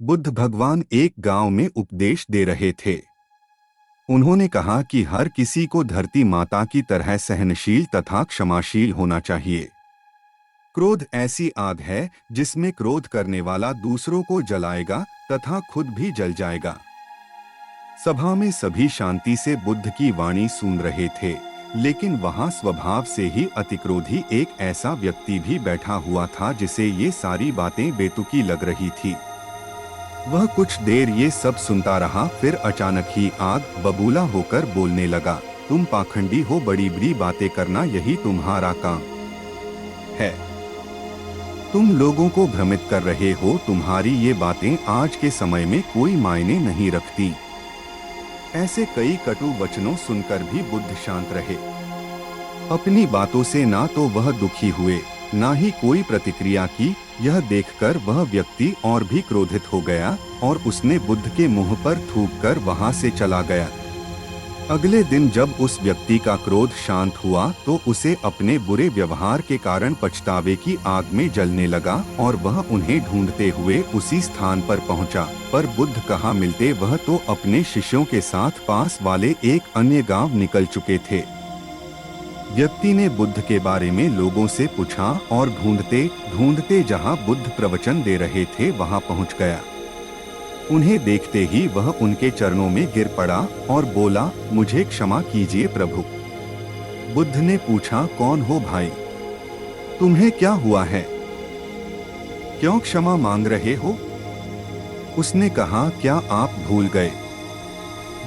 बुद्ध भगवान एक गांव में उपदेश दे रहे थे। उन्होंने कहा कि हर किसी को धरती माता की तरह सहनशील तथा क्षमाशील होना चाहिए। क्रोध ऐसी आग है जिसमें क्रोध करने वाला दूसरों को जलाएगा तथा खुद भी जल जाएगा। सभा में सभी शांति से बुद्ध की वाणी सुन रहे थे, लेकिन वहां स्वभाव से ही अतिक्रोधी एक ऐसा व्यक्ति भी बैठा हुआ था जिसे ये सारी बातें बेतुकी लग रही थी। वह कुछ देर ये सब सुनता रहा, फिर अचानक ही आग बबूला होकर बोलने लगा, तुम पाखंडी हो, बड़ी बड़ी बातें करना यही तुम्हारा काम है। तुम लोगों को भ्रमित कर रहे हो, तुम्हारी ये बातें आज के समय में कोई मायने नहीं रखती। ऐसे कई कटु वचनों सुनकर भी बुद्ध शांत रहे। अपनी बातों से ना तो वह दुखी हुए, ना ही कोई प्रतिक्रिया की। यह देखकर वह व्यक्ति और भी क्रोधित हो गया और उसने बुद्ध के मुंह पर थूककर वहां से चला गया। अगले दिन जब उस व्यक्ति का क्रोध शांत हुआ तो उसे अपने बुरे व्यवहार के कारण पछतावे की आग में जलने लगा और वह उन्हें ढूंढते हुए उसी स्थान पर पहुंचा। पर बुद्ध कहाँ मिलते, वह तो अपने शिष्यों के साथ पास वाले एक अन्य गांव निकल चुके थे। व्यक्ति ने बुद्ध के बारे में लोगों से पूछा और ढूंढते ढूंढते जहां बुद्ध प्रवचन दे रहे थे वहां पहुंच गया। उन्हें देखते ही वह उनके चरणों में गिर पड़ा और बोला, मुझे क्षमा कीजिए प्रभु। बुद्ध ने पूछा, कौन हो भाई, तुम्हें क्या हुआ है, क्यों क्षमा मांग रहे हो? उसने कहा, क्या आप भूल गए?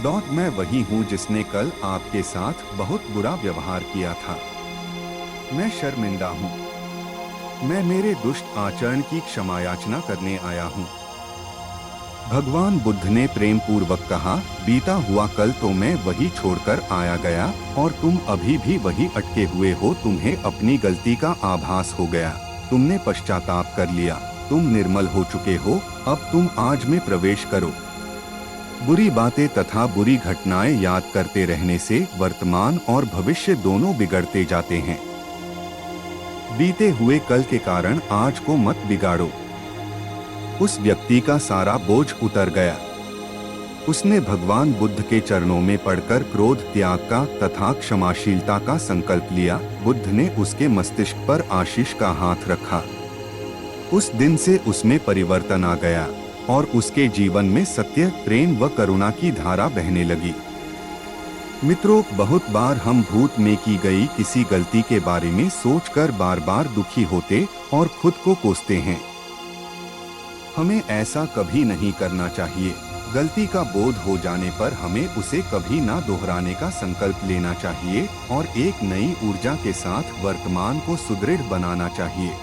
मैं वही हूँ जिसने कल आपके साथ बहुत बुरा व्यवहार किया था। मैं शर्मिंदा हूँ। मैं मेरे दुष्ट आचरण की क्षमा याचना करने आया हूँ। भगवान बुद्ध ने प्रेम पूर्वक कहा, बीता हुआ कल तो मैं वही छोड़कर आया गया और तुम अभी भी वही अटके हुए हो। तुम्हें अपनी गलती का आभास हो गया, तुमने पश्चाताप कर लिया, तुम निर्मल हो चुके हो। अब तुम आज में प्रवेश करो। बुरी बातें तथा बुरी घटनाएं याद करते रहने से वर्तमान और भविष्य दोनों बिगड़ते जाते हैं। बीते हुए कल के कारण आज को मत बिगाड़ो। उस व्यक्ति का सारा बोझ उतर गया। उसने भगवान बुद्ध के चरणों में पड़कर क्रोध त्याग का तथा क्षमाशीलता का संकल्प लिया। बुद्ध ने उसके मस्तिष्क पर आशीष का हाथ रखा। उस दिन से उसमें परिवर्तन आ गया और उसके जीवन में सत्य, प्रेम व करुणा की धारा बहने लगी। मित्रों, बहुत बार हम भूत में की गई किसी गलती के बारे में सोचकर बार बार दुखी होते और खुद को कोसते हैं। हमें ऐसा कभी नहीं करना चाहिए। गलती का बोध हो जाने पर हमें उसे कभी ना दोहराने का संकल्प लेना चाहिए और एक नई ऊर्जा के साथ वर्तमान को सुदृढ़ बनाना चाहिए।